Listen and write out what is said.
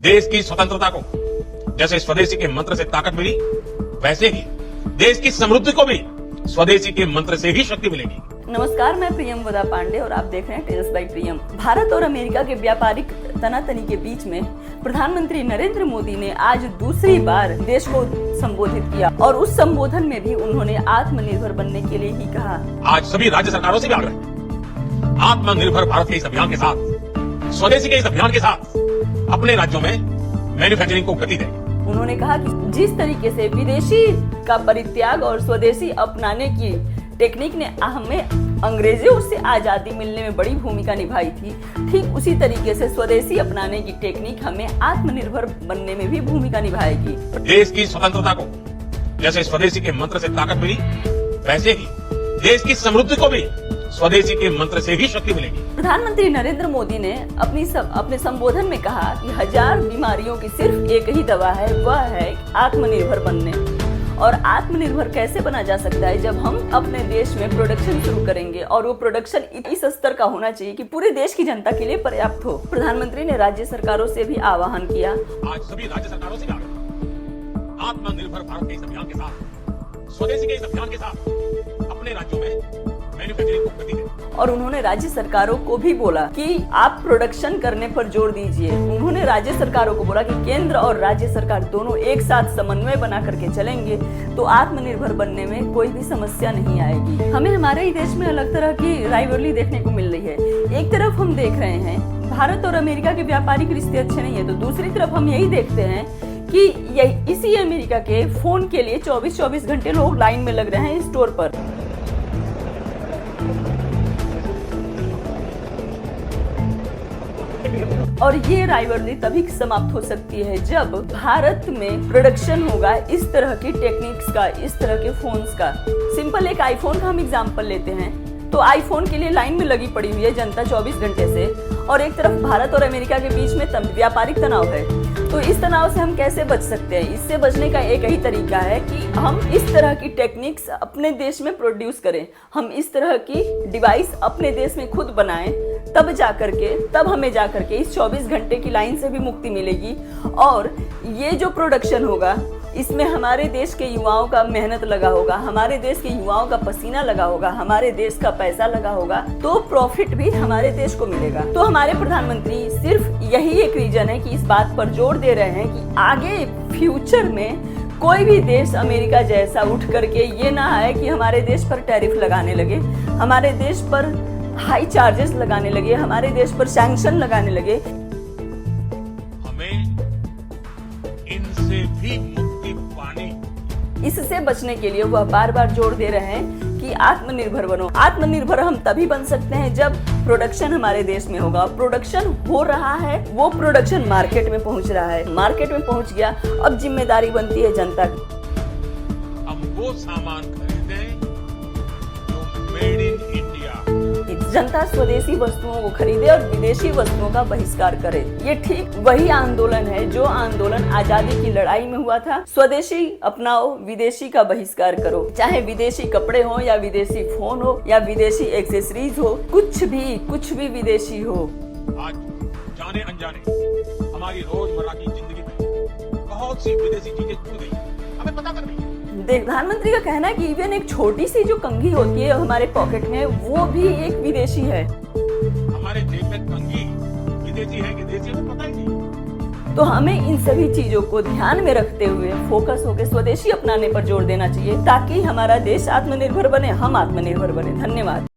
देश की स्वतंत्रता को जैसे स्वदेशी के मंत्र से ताकत मिली, वैसे ही देश की समृद्धि को भी स्वदेशी के मंत्र से ही शक्ति मिलेगी। नमस्कार, मैं प्रियम वदा पांडे और आप देख रहे हैं टेल्स बाय प्रियम। भारत और अमेरिका के व्यापारिक तनातनी के बीच में प्रधानमंत्री नरेंद्र मोदी ने आज दूसरी बार देश को संबोधित किया और उस संबोधन में भी उन्होंने आत्मनिर्भर बनने के लिए ही कहा। आज सभी राज्य सरकारों से भी आग्रह है, आत्मनिर्भर भारत के इस अभियान के साथ, स्वदेशी के इस अभियान के साथ अपने राज्यों में मैन्युफैक्चरिंग को गति दें। उन्होंने कहा कि जिस तरीके से विदेशी का परित्याग और स्वदेशी अपनाने की टेक्निक ने हमें अंग्रेजों से आजादी मिलने में बड़ी भूमिका निभाई थी, ठीक उसी तरीके से स्वदेशी अपनाने की टेक्निक हमें आत्मनिर्भर बनने में भी भूमिका निभाएगी। देश की स्वतंत्रता को जैसे स्वदेशी के मंत्र से ताकत मिली, वैसे ही देश की समृद्धि को भी स्वदेशी के मंत्र से ही शक्ति मिलेगी। प्रधानमंत्री नरेंद्र मोदी ने अपने संबोधन में कहा कि 1000 बीमारियों की सिर्फ एक ही दवा है, वह है आत्मनिर्भर बनने। और आत्मनिर्भर कैसे बना जा सकता है? जब हम अपने देश में प्रोडक्शन शुरू करेंगे और वो प्रोडक्शन इस स्तर का होना चाहिए कि पूरे देश की जनता के लिए पर्याप्त हो। प्रधानमंत्री ने राज्य सरकारों से भी आह्वान किया। आज सभी राज्य सरकारों से भी आग्रह है, आत्मनिर्भर भारत के इस अभियान के साथ, स्वदेशी के इस अभियान के साथ अपने राज्यों में मैन्युफैक्चरिंग को गति दें। और उन्होंने राज्य सरकारों को भी बोला कि आप प्रोडक्शन करने पर जोर दीजिए। उन्होंने राज्य सरकारों को बोला कि केंद्र और राज्य सरकार दोनों एक साथ समन्वय बना करके चलेंगे तो आत्मनिर्भर बनने में कोई भी समस्या नहीं आएगी। हमें हमारे ही देश में अलग तरह की राइवलरी देखने को मिल रही है। एक तरफ हम देख रहे हैं भारत और अमेरिका के व्यापारिक रिश्ते अच्छे नहीं है, तो दूसरी तरफ हम यही देखते हैं कि इसी अमेरिका के फोन के लिए 24-24 घंटे लोग लाइन में लग रहे हैं स्टोर पर। और ये राइवलरी तभी समाप्त हो सकती है जब भारत में प्रोडक्शन होगा इस तरह की टेक्निक्स का, इस तरह के फोन्स का। सिंपल एक आईफोन का हम एग्जांपल लेते हैं, तो आईफोन के लिए लाइन में लगी पड़ी हुई है जनता 24 घंटे से, और एक तरफ भारत और अमेरिका के बीच में व्यापारिक तनाव है। तो इस तनाव से हम कैसे बच सकते हैं? इससे बचने का एक ही तरीका है कि हम इस तरह की टेक्निक्स अपने देश में प्रोड्यूस करें, हम इस तरह की डिवाइस अपने देश में खुद बनाएं, तब हमें जाकर के इस 24 घंटे की लाइन से भी मुक्ति मिलेगी। और ये जो प्रोडक्शन होगा इसमें हमारे देश के युवाओं का मेहनत लगा होगा, हमारे देश के युवाओं का पसीना लगा होगा, हमारे देश का पैसा लगा होगा, तो प्रॉफिट भी हमारे देश को मिलेगा। तो हमारे प्रधानमंत्री सिर्फ यही एक रीजन है कि इस बात पर जोर दे रहे हैं कि आगे फ्यूचर में कोई भी देश अमेरिका जैसा उठ करके ये ना आए कि हमारे देश पर टैरिफ लगाने लगे, हमारे देश पर हाई चार्जेस लगाने लगे, हमारे देश पर सैंक्शन लगाने लगे। हमें इनसे भी मुक्ति पानी। इससे बचने के लिए वह बार बार जोर दे रहे हैं कि आत्मनिर्भर बनो। आत्मनिर्भर हम तभी बन सकते हैं जब प्रोडक्शन हमारे देश में होगा। प्रोडक्शन हो रहा है, वो प्रोडक्शन मार्केट में पहुंच रहा है, मार्केट में पहुंच गया, अब जिम्मेदारी बनती है जनता की। हम वो सामान खरीदें जो मेड इन इंडिया। जनता स्वदेशी वस्तुओं को खरीदे और विदेशी वस्तुओं का बहिष्कार करे। ये ठीक वही आंदोलन है जो आंदोलन आजादी की लड़ाई में हुआ था। स्वदेशी अपनाओ, विदेशी का बहिष्कार करो। चाहे विदेशी कपड़े हो या विदेशी फोन हो या विदेशी एक्सेसरीज हो, कुछ भी विदेशी हो। आज जाने अनजाने हमारी रोजमर्रा की जिंदगी में बहुत सी विदेशी चीजें जुड़ गई, हमें पता तक नहीं। प्रधानमंत्री का कहना है कि इवन एक छोटी सी जो कंघी होती है हमारे पॉकेट में, वो भी एक विदेशी है। हमारे जेब में कंघी विदेशी है कि देशी है, पता ही नहीं। तो हमें इन सभी चीजों को ध्यान में रखते हुए फोकस होकर स्वदेशी अपनाने पर जोर देना चाहिए ताकि हमारा देश आत्मनिर्भर बने, हम आत्मनिर्भर बने। धन्यवाद।